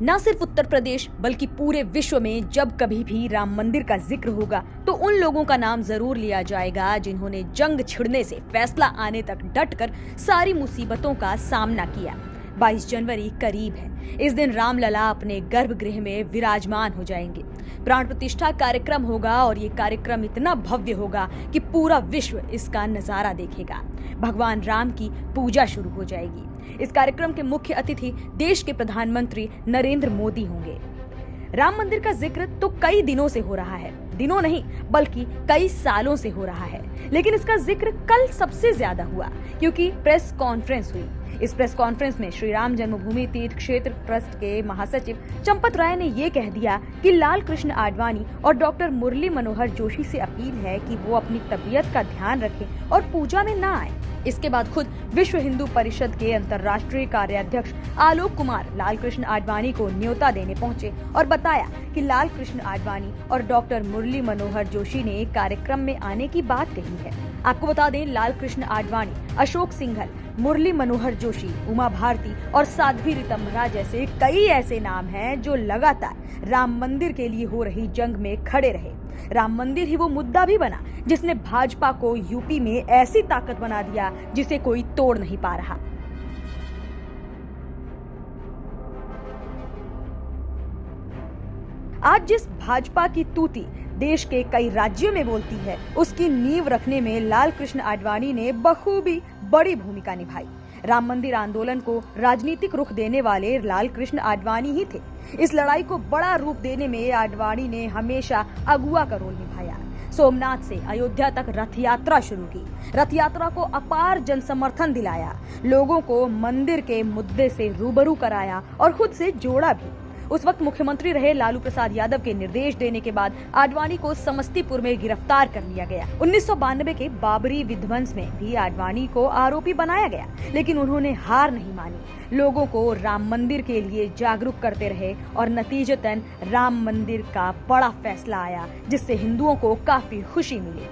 न सिर्फ उत्तर प्रदेश बल्कि पूरे विश्व में जब कभी भी राम मंदिर का जिक्र होगा तो उन लोगों का नाम जरूर लिया जाएगा जिन्होंने जंग छिड़ने से फैसला आने तक डटकर सारी मुसीबतों का सामना किया। 22 जनवरी करीब है। इस दिन रामलला अपने गर्भगृह में विराजमान हो जाएंगे। प्राण प्रतिष्ठा कार्यक्रम होगा और ये कार्यक्रम इतना भव्य होगा कि पूरा विश्व इसका नजारा देखेगा। भगवान राम की पूजा शुरू हो जाएगी। इस कार्यक्रम के मुख्य अतिथि देश के प्रधानमंत्री नरेंद्र मोदी होंगे। राम मंदिर का जिक्र तो कई दिनों से हो रहा है, दिनों नहीं बल्कि कई सालों से हो रहा है, लेकिन इसका जिक्र कल सबसे ज्यादा हुआ क्योंकि प्रेस कॉन्फ्रेंस हुई। इस प्रेस कॉन्फ्रेंस में श्री राम जन्मभूमि तीर्थ क्षेत्र ट्रस्ट के महासचिव चंपत राय ने ये कह दिया कि लाल कृष्ण आडवाणी और डॉक्टर मुरली मनोहर जोशी से अपील है कि वो अपनी तबीयत का ध्यान रखें और पूजा में ना आए। इसके बाद खुद विश्व हिंदू परिषद के अंतर्राष्ट्रीय कार्याध्यक्ष आलोक कुमार लाल कृष्ण आडवाणी को न्योता देने पहुंचे और बताया कि लाल कृष्ण आडवाणी और डॉक्टर मुरली मनोहर जोशी ने कार्यक्रम में आने की बात कही है। आपको बता दें, लाल कृष्ण आडवाणी, अशोक सिंघल, मुरली मनोहर जोशी, उमा भारती और साध्वी रितंभरा जैसे कई ऐसे नाम हैं जो लगातार राम मंदिर के लिए हो रही जंग में खड़े रहे। राम मंदिर ही वो मुद्दा भी बना जिसने भाजपा को यूपी में ऐसी ताकत बना दिया जिसे कोई तोड़ नहीं पा रहा। आज जिस भाजपा की तूती देश के कई राज्यों में बोलती है, उसकी नींव रखने में लाल कृष्ण आडवाणी ने बखूबी बड़ी भूमिका निभाई। राम मंदिर आंदोलन को राजनीतिक रुख देने वाले लाल कृष्ण आडवाणी ही थे। इस लड़ाई को बड़ा रूप देने में आडवाणी ने हमेशा अगुवा का रोल निभाया। सोमनाथ से अयोध्या तक रथ यात्रा शुरू की, रथ यात्रा को अपार जन समर्थन दिलाया, लोगों को मंदिर के मुद्दे से रूबरू कराया और खुद से जोड़ा भी। उस वक्त मुख्यमंत्री रहे लालू प्रसाद यादव के निर्देश देने के बाद आडवाणी को समस्तीपुर में गिरफ्तार कर लिया गया। 1992 के बाबरी विध्वंस में भी आडवाणी को आरोपी बनाया गया, लेकिन उन्होंने हार नहीं मानी। लोगों को राम मंदिर के लिए जागरूक करते रहे और नतीजतन राम मंदिर का बड़ा फैसला आया, जिससे हिंदुओं को काफी खुशी मिली।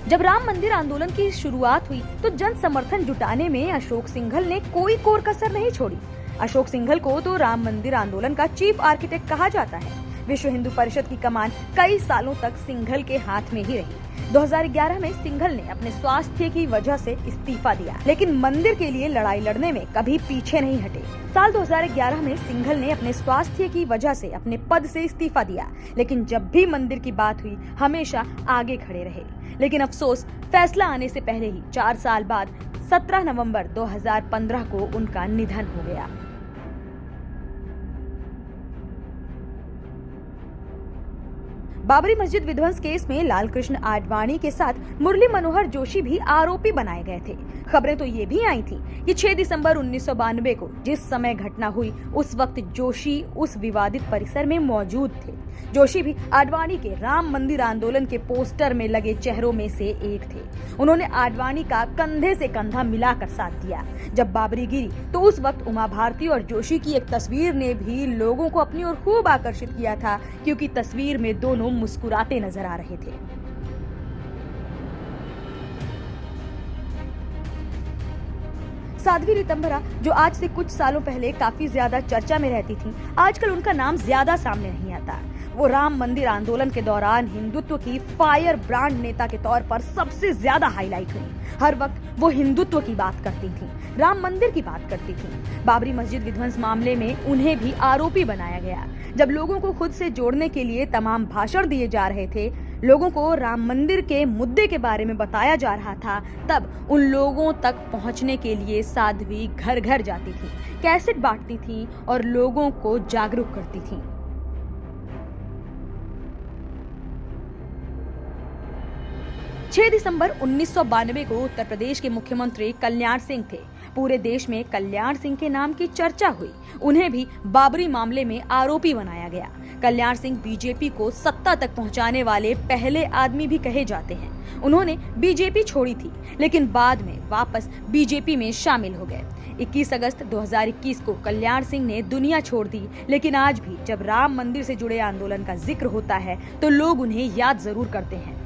जब राम मंदिर आंदोलन की शुरुआत हुई तो जन समर्थन जुटाने में अशोक सिंघल ने कोई कोर कसर नहीं छोड़ी। अशोक सिंघल को तो राम मंदिर आंदोलन का चीफ आर्किटेक्ट कहा जाता है। विश्व हिंदू परिषद की कमान कई सालों तक सिंघल के हाथ में ही रही। 2011 में सिंघल ने अपने स्वास्थ्य की वजह से इस्तीफा दिया, लेकिन मंदिर के लिए लड़ाई लड़ने में कभी पीछे नहीं हटे। साल 2011 में सिंघल ने अपने स्वास्थ्य की वजह से अपने पद से इस्तीफा दिया, लेकिन जब भी मंदिर की बात हुई हमेशा आगे खड़े रहे। लेकिन अफसोस, फैसला आने से पहले ही 4 साल बाद 17 नवंबर 2015 को उनका निधन हो गया। बाबरी मस्जिद विध्वंस केस में लाल कृष्ण आडवाणी के साथ मुरली मनोहर जोशी भी आरोपी बनाए गए थे। खबरें तो ये भी आई थी कि 6 दिसंबर 1992 को जिस समय घटना हुई उस वक्त जोशी उस विवादित परिसर में मौजूद थे। जोशी भी आडवाणी के राम मंदिर आंदोलन के पोस्टर में लगे चेहरों में से एक थे। उन्होंने आडवाणी का कंधे से कंधा मिलाकर साथ दिया। जब बाबरी गिरी तो उस वक्त उमा भारती और जोशी की एक तस्वीर ने भी लोगों को अपनी ओर खूब आकर्षित किया था, क्योंकि तस्वीर में दोनों मुस्कुराते नजर आ रहे थे। साध्वी रितंभरा, जो आज से कुछ सालों पहले काफी ज्यादा चर्चा में रहती थीं, आजकल उनका नाम ज्यादा सामने नहीं आता। वो राम मंदिर आंदोलन के दौरान हिंदुत्व की फायर ब्रांड नेता के तौर पर सबसे ज्यादा हाईलाइट हुई। हर वक्त वो हिंदुत्व की बात करती थीं, राम मंदिर की बात करती थीं। बाबरी मस्जिद विध्वंस मामले में उन्हें भी आरोपी बनाया गया। जब लोगों को खुद से जोड़ने के लिए तमाम भाषण दिए जा रहे थे, लोगों को राम मंदिर के मुद्दे के बारे में बताया जा रहा था, तब उन लोगों तक पहुंचने के लिए साध्वी घर घर जाती थी, कैसेट बांटती थी और लोगों को जागरूक करती थी। 6 दिसंबर 1992 को उत्तर प्रदेश के मुख्यमंत्री कल्याण सिंह थे। पूरे देश में कल्याण सिंह के नाम की चर्चा हुई। उन्हें भी बाबरी मामले में आरोपी बनाया गया। कल्याण सिंह बीजेपी को सत्ता तक पहुंचाने वाले पहले आदमी भी कहे जाते हैं। उन्होंने बीजेपी छोड़ी थी, लेकिन बाद में वापस बीजेपी में शामिल हो गए। 21 अगस्त 2021 को कल्याण सिंह ने दुनिया छोड़ दी, लेकिन आज भी जब राम मंदिर से जुड़े आंदोलन का जिक्र होता है तो लोग उन्हें याद जरूर करते हैं।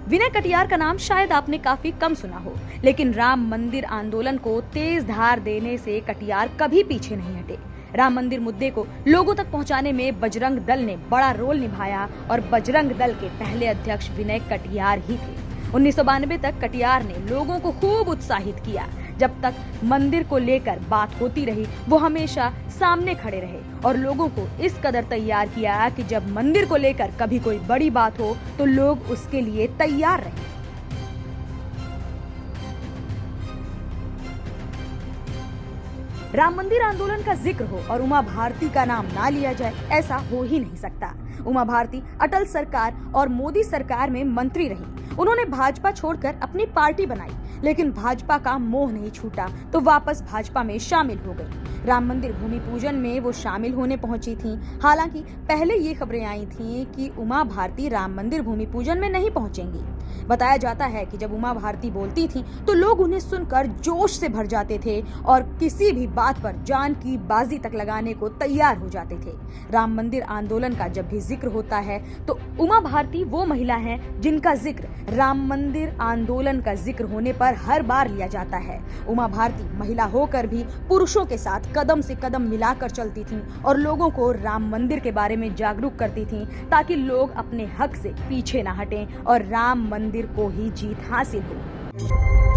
विनय कटियार का नाम शायद आपने काफी कम सुना हो, लेकिन राम मंदिर आंदोलन को तेज धार देने से कटियार कभी पीछे नहीं हटे। राम मंदिर मुद्दे को लोगों तक पहुंचाने में बजरंग दल ने बड़ा रोल निभाया और बजरंग दल के पहले अध्यक्ष विनय कटियार ही थे। 1992 तक कटियार ने लोगों को खूब उत्साहित किया। जब तक मंदिर को लेकर बात होती रही, वो हमेशा सामने खड़े रहे और लोगों को इस कदर तैयार किया कि जब मंदिर को लेकर कभी कोई बड़ी बात हो तो लोग उसके लिए तैयार रहे। राम मंदिर आंदोलन का जिक्र हो और उमा भारती का नाम ना लिया जाए, ऐसा हो ही नहीं सकता। उमा भारती अटल सरकार और मोदी सरकार में मंत्री रही। उन्होंने भाजपा छोड़कर अपनी पार्टी बनाई, लेकिन भाजपा का मोह नहीं छूटा तो वापस भाजपा में शामिल हो गई। राम मंदिर भूमि पूजन में वो शामिल होने पहुंची थीं। हालांकि पहले ये खबरें आई थीं कि उमा भारती राम मंदिर भूमि पूजन में नहीं पहुंचेंगी। बताया जाता है कि जब उमा भारती बोलती थीं तो लोग उन्हें सुनकर जोश से भर जाते थे और किसी भी बात पर जान की बाजी तक लगाने को तैयार हो जाते थे। राम मंदिर आंदोलन का जब भी जिक्र होता है तो उमा भारती वो महिला हैं जिनका जिक्र राम मंदिर आंदोलन का जिक्र होने पर हर बार लिया जाता है। उमा भारती महिला होकर भी पुरुषों के साथ कदम से कदम मिलाकर चलती थीं और लोगों को राम मंदिर के बारे में जागरूक करती थीं ताकि लोग अपने हक से पीछे न हटें और राम मंदिर को ही जीत हासिल हो।